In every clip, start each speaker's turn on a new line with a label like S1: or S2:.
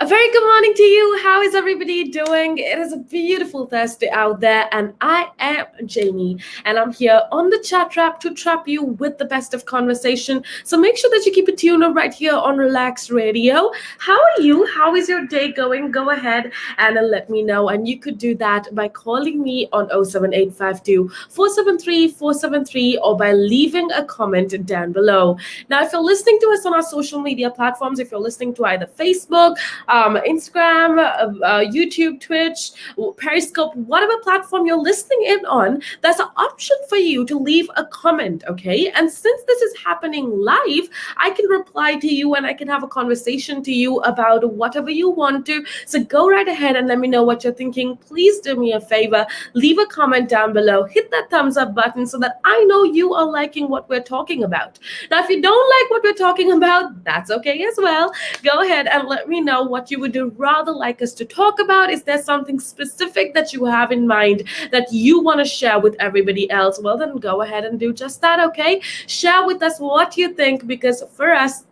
S1: A very good morning to you. How is everybody doing? It is a beautiful Thursday out there, and I am Jaimmy, and I'm here on the chat trap to trap you with the best of conversation. So make sure that you keep it tuned right here on Relax Radio. How are you? How is your day going? Go ahead and let me know. And you could do that by calling me on 07852 473 473 or by leaving a comment down below. Now, if you're listening to us on our social media platforms, if you're listening to either Facebook, Instagram, YouTube, Twitch, Periscope, whatever platform you're listening in on, there's an option for you to leave a comment, okay? And since this is happening live, I can reply to you and I can have a conversation to you about whatever you want to. So go right ahead and let me know what you're thinking. Please do me a favor, leave a comment down below, hit that thumbs up button so that I know you are liking what we're talking about. Now, if you don't like what we're talking about, that's okay as well. Go ahead and let me know what you would rather like us to talk about. Is there something specific that you have in mind that you want to share with everybody else? Well, then go ahead and do just that, okay? Share with us what you think, because for us,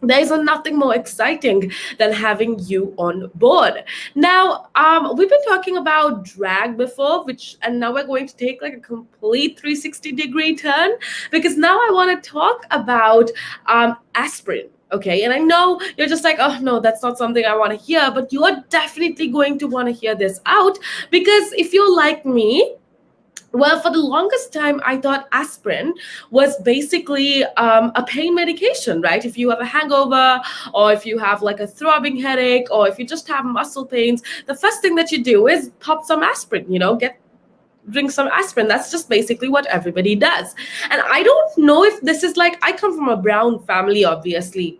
S1: there's nothing more exciting than having you on board. Now, we've been talking about drag before, and now we're going to take like a complete 360-degree turn, because now I want to talk about aspirin. Okay, and I know you're just like, oh no, that's not something I want to hear, but you are definitely going to want to hear this out, because if you're like me, well, for the longest time, I thought aspirin was basically a pain medication, right? If you have a hangover, or if you have like a throbbing headache, or if you just have muscle pains, the first thing that you do is pop some aspirin, drink some aspirin. That's just basically what everybody does. And I don't know if this is like, I come from a brown family, obviously.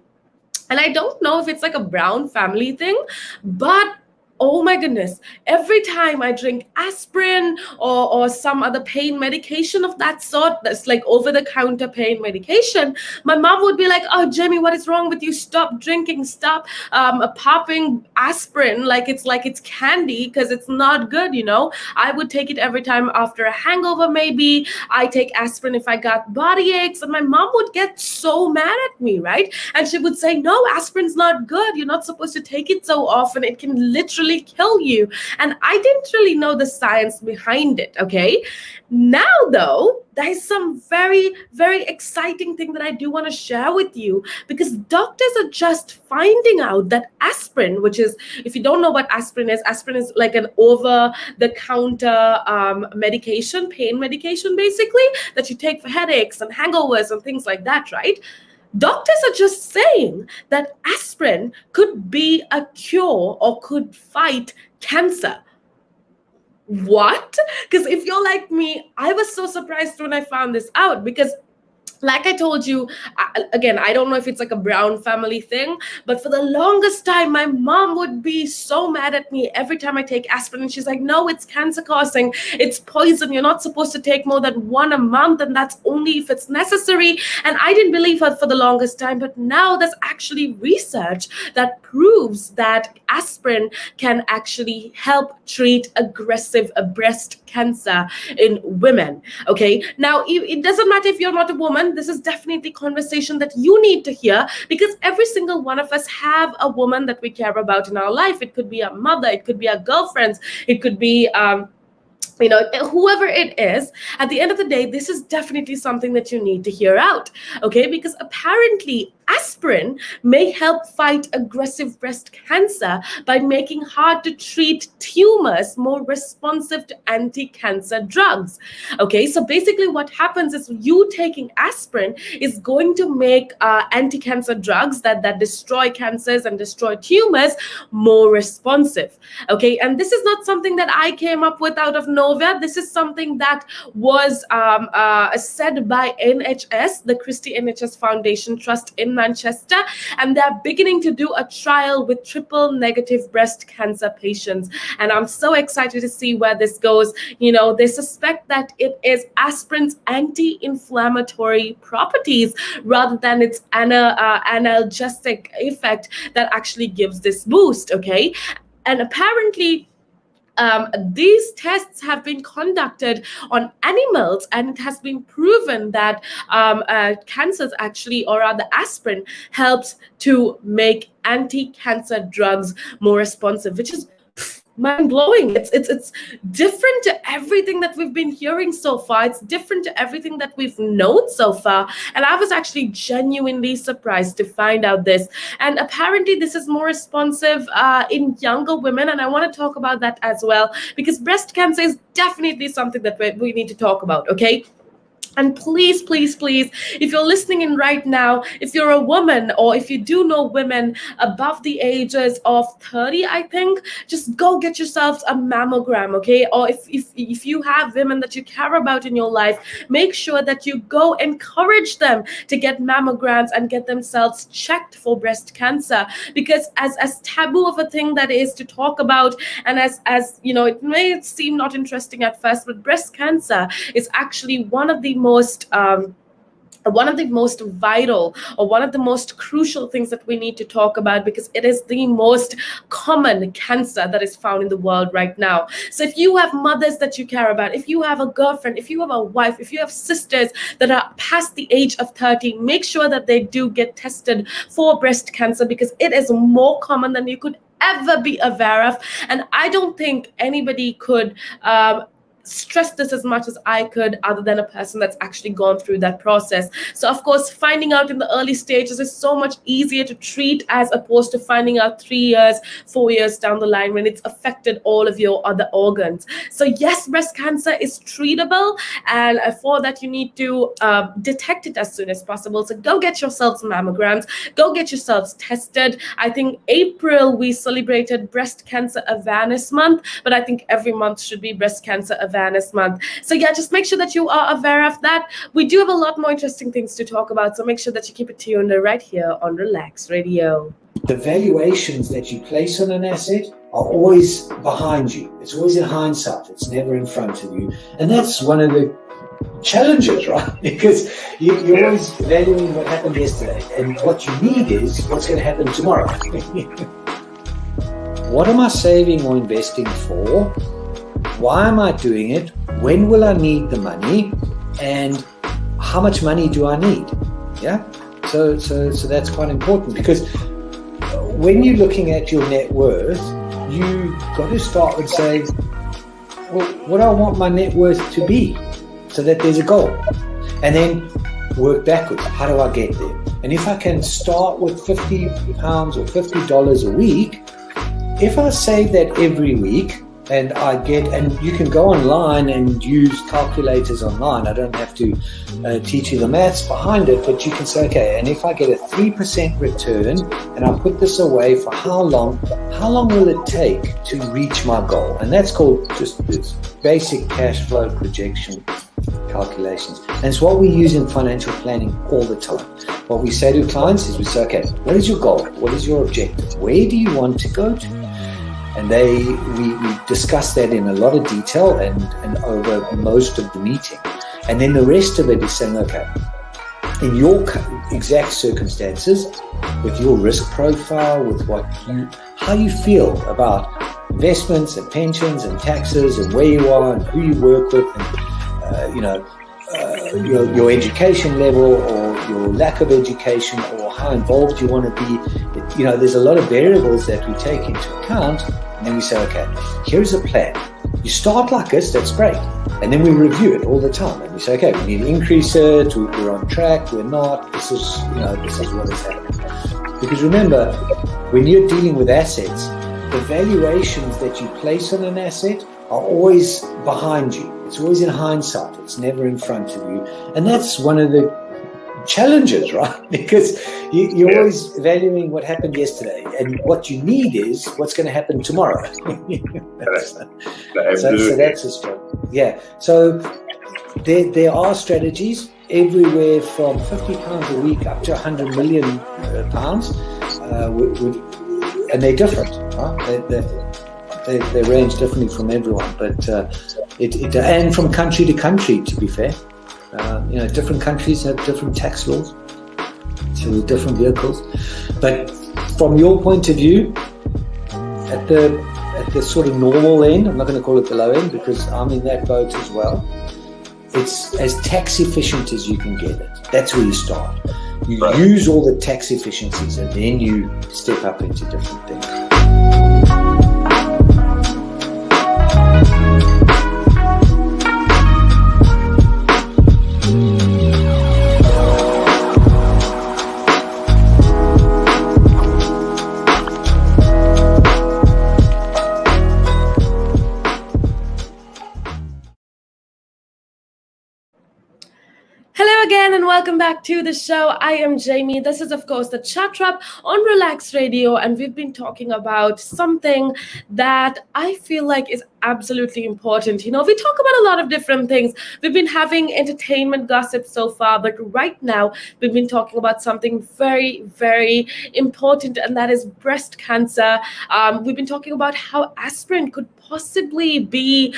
S1: And I don't know if it's like a brown family thing, but oh my goodness, every time I drink aspirin or some other pain medication of that sort, that's like over-the-counter pain medication, my mom would be like, oh, Jamie, what is wrong with you? Stop drinking, stop popping aspirin like it's candy, because it's not good, I would take it every time after a hangover, maybe. I take aspirin if I got body aches, and my mom would get so mad at me, right? And she would say, no, aspirin's not good. You're not supposed to take it so often. It can literally kill you. And I didn't really know the science behind it, okay? Now, though, there's some very, very exciting thing that I do want to share with you, because doctors are just finding out that aspirin, which is, if you don't know what aspirin is like an over-the-counter medication, pain medication, basically, that you take for headaches and hangovers and things like that, right? Doctors are just saying that aspirin could be a cure or could fight cancer. What? Because if you're like me, I was so surprised when I found this out, because like I told you, again, I don't know if it's like a brown family thing, but for the longest time, my mom would be so mad at me every time I take aspirin. And she's like, no, it's cancer causing. It's poison. You're not supposed to take more than one a month, and that's only if it's necessary. And I didn't believe her for the longest time, but now there's actually research that proves that aspirin can actually help treat aggressive breast cancer in women. Okay, now it doesn't matter if you're not a woman. This is definitely conversation that you need to hear, because every single one of us have a woman that we care about in our life. It could be a mother, it could be our girlfriends, it could be whoever it is. At the end of the day, this is definitely something that you need to hear out, okay? Because apparently aspirin may help fight aggressive breast cancer by making hard to treat tumors more responsive to anti-cancer drugs. Okay, so basically what happens is you taking aspirin is going to make anti-cancer drugs that destroy cancers and destroy tumors more responsive. Okay, and this is not something that I came up with out of nowhere. This is something that was said by NHS, the Christie NHS Foundation Trust in Manchester, and they're beginning to do a trial with triple negative breast cancer patients. And I'm so excited to see where this goes. They suspect that it is aspirin's anti-inflammatory properties rather than its analgesic effect that actually gives this boost, okay? And apparently, these tests have been conducted on animals, and it has been proven that cancers actually, or rather aspirin, helps to make anti-cancer drugs more responsive, which is mind-blowing. It's different to everything that we've been hearing so far. It's different to everything that we've known so far. And I was actually genuinely surprised to find out this. And apparently this is more responsive in younger women. And I want to talk about that as well, because breast cancer is definitely something that we need to talk about, okay? And please, please, please, if you're listening in right now, if you're a woman, or if you do know women above the ages of 30, I think, just go get yourselves a mammogram, okay? Or if you have women that you care about in your life, make sure that you go encourage them to get mammograms and get themselves checked for breast cancer. Because as taboo of a thing that is to talk about, and as you know, it may seem not interesting at first, but breast cancer is actually one of the most vital, or one of the most crucial things that we need to talk about, because it is the most common cancer that is found in the world right now. So if you have mothers that you care about, if you have a girlfriend, if you have a wife, if you have sisters that are past the age of 30, make sure that they do get tested for breast cancer, because it is more common than you could ever be aware of. And I don't think anybody could stress this as much as I could, other than a person that's actually gone through that process. So of course, finding out in the early stages is so much easier to treat, as opposed to finding out 3 years, 4 years down the line when it's affected all of your other organs. So yes, breast cancer is treatable, and for that you need to detect it as soon as possible. So go get yourselves mammograms, go get yourselves tested. I think April we celebrated Breast Cancer Awareness Month, but I think every month should be Breast Cancer Awareness Month. So yeah, just make sure that you are aware of that. We do have a lot more interesting things to talk about, so make sure that you keep it tuned right here on Relaks Radio.
S2: The valuations that you place on an asset are always behind you. It's always in hindsight. It's never in front of you. And that's one of the challenges, right? Because you're always valuing what happened yesterday, and what you need is what's going to happen tomorrow. What am I saving or investing for? Why am I doing it? When will I need the money? And how much money do I need? Yeah. So that's quite important, because when you're looking at your net worth, you got to start with saying, well, what do I want my net worth to be, so that there's a goal, and then work backwards. How do I get there? And if I can start with £50 or $50 a week, if I save that every week, and you can go online and use calculators online. I don't have to teach you the maths behind it, but you can say, okay, and if I get a 3% return and I put this away for how long will it take to reach my goal? And that's called just this basic cash flow projection calculations. And it's what we use in financial planning all the time. What we say to clients is we say, okay, what is your goal? What is your objective? Where do you want to go to? And we discuss that in a lot of detail and over most of the meeting. And then the rest of it is saying, okay, in your exact circumstances, with your risk profile, with how you feel about investments and pensions and taxes and where you are and who you work with, and your education level, or your lack of education, or how involved you want to be. There's a lot of variables that we take into account, and then we say, okay, here's a plan. You start like this, that's great. And then we review it all the time, and we say, okay, we need to increase it, we're on track, we're not, this is what is happening. Because remember, when you're dealing with assets, the valuations that you place on an asset are always behind you. It's always in hindsight. It's never in front of you. And that's one of the challenges, right? Because you're always valuing what happened yesterday, and what you need is what's going to happen tomorrow. So that's a struggle. Yeah. So there are strategies everywhere from £50 a week up to £100 million, and they're different, right? They range differently from everyone, but and from country to country, to be fair. Different countries have different tax laws, so different vehicles. But from your point of view, at the the sort of normal end. I'm not going to call it the low end because I'm in that boat as well. It's as tax efficient as you can get it. That's where you start. You use all the tax efficiencies and then you step up into different things.
S1: Hello again and welcome back to the show. I am Jaimmy. This is, of course, the Chat Wrap on Relaks Radio, and we've been talking about something that I feel like is absolutely important. You know, we talk about a lot of different things. We've been having entertainment gossip so far, but right now we've been talking about something very, very important, and that is breast cancer. We've been talking about how aspirin could possibly be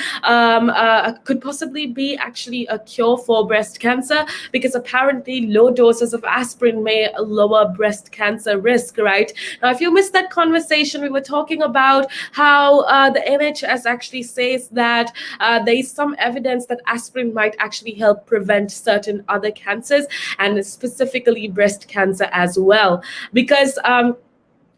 S1: actually a cure for breast cancer, because apparently low doses of aspirin may lower breast cancer risk, right? Now, if you missed that conversation, we were talking about how the NHS actually says that there is some evidence that aspirin might actually help prevent certain other cancers, and specifically breast cancer as well, because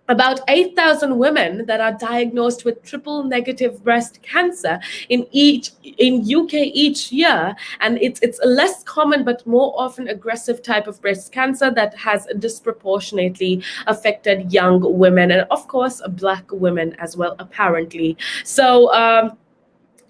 S1: about 8,000 women that are diagnosed with triple negative breast cancer in UK each year, and it's a less common but more often aggressive type of breast cancer that has disproportionately affected young women, and of course Black women as well, apparently. So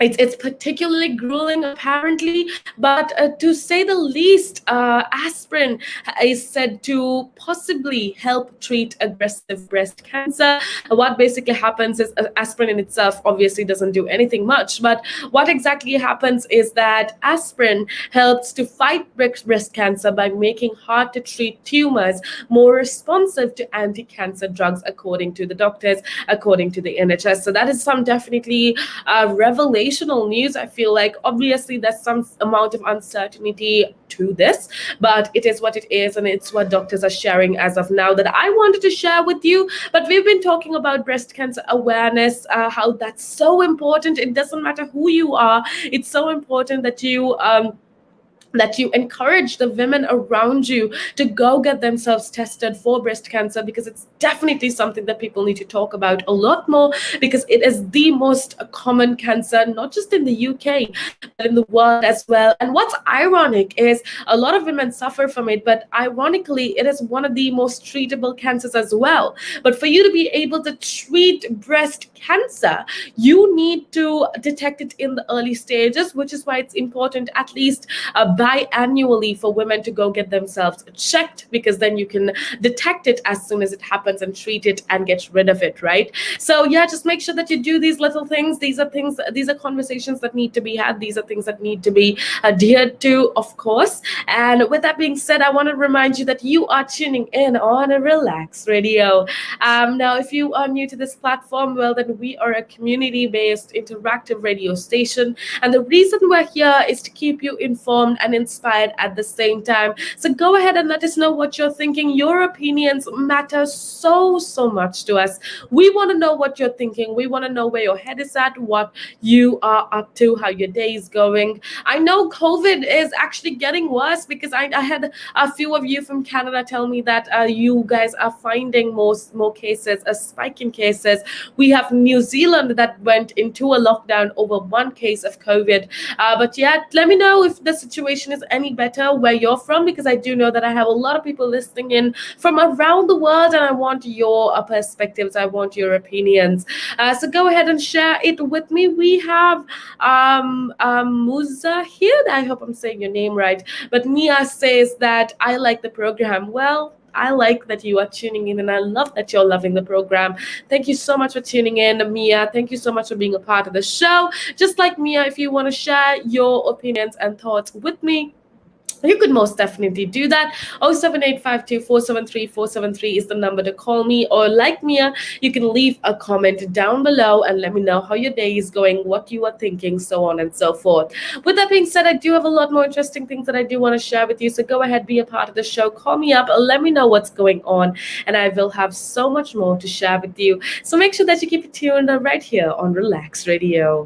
S1: it's particularly grueling, apparently, but to say the least, aspirin is said to possibly help treat aggressive breast cancer. What basically happens is aspirin in itself obviously doesn't do anything much, but what exactly happens is that aspirin helps to fight breast cancer by making hard-to-treat tumors more responsive to anti-cancer drugs, according to the doctors, according to the NHS. So that is some definitely revelation news. I feel like obviously there's some amount of uncertainty to this, but it is what it is, and it's what doctors are sharing as of now that I wanted to share with you. But we've been talking about breast cancer awareness, how that's so important. It doesn't matter who you are. It's so important that you encourage the women around you to go get themselves tested for breast cancer, because it's definitely something that people need to talk about a lot more, because it is the most common cancer, not just in the UK, but in the world as well. And what's ironic is a lot of women suffer from it, but ironically, it is one of the most treatable cancers as well. But for you to be able to treat breast cancer, you need to detect it in the early stages, which is why it's important at least biannually for women to go get themselves checked, because then you can detect it as soon as it happens and treat it and get rid of it, right? So yeah, just make sure that you do these little things. These are conversations that need to be had. These are things that need to be adhered to, of course. And with that being said, I want to remind you that you are tuning in on a Relaks Radio. Now, if you are new to this platform, well, then we are a community-based interactive radio station, and the reason we're here is to keep you informed and inspired at the same time. So go ahead and let us know what you're thinking. Your opinions matter so much to us. We want to know what you're thinking. We want to know where your head is at, what you are up to, how your day is going. I know COVID is actually getting worse, because I had a few of you from Canada tell me that you guys are finding more cases, a spike in cases. We have New Zealand that went into a lockdown over one case of COVID. But yeah, let me know if the situation is any better where you're from, because I do know that I have a lot of people listening in from around the world, and I want your perspectives. I want your opinions. So go ahead and share it with me. We have Musa here. I hope I'm saying your name right. But Mia says that I like the program. Well, I like that you are tuning in, and I love that you're loving the program. Thank you so much for tuning in, Mia. Thank you so much for being a part of the show. Just like Mia, if you want to share your opinions and thoughts with me, you could most definitely do that. 07852473473 is the number to call me, or like Mia, you can leave a comment down below and let me know how your day is going, what you are thinking, so on and so forth. With that being said, I do have a lot more interesting things that I do want to share with you. So go ahead, be a part of the show, call me up, let me know what's going on, and I will have so much more to share with you. So make sure that you keep it tuned right here on Relax Radio.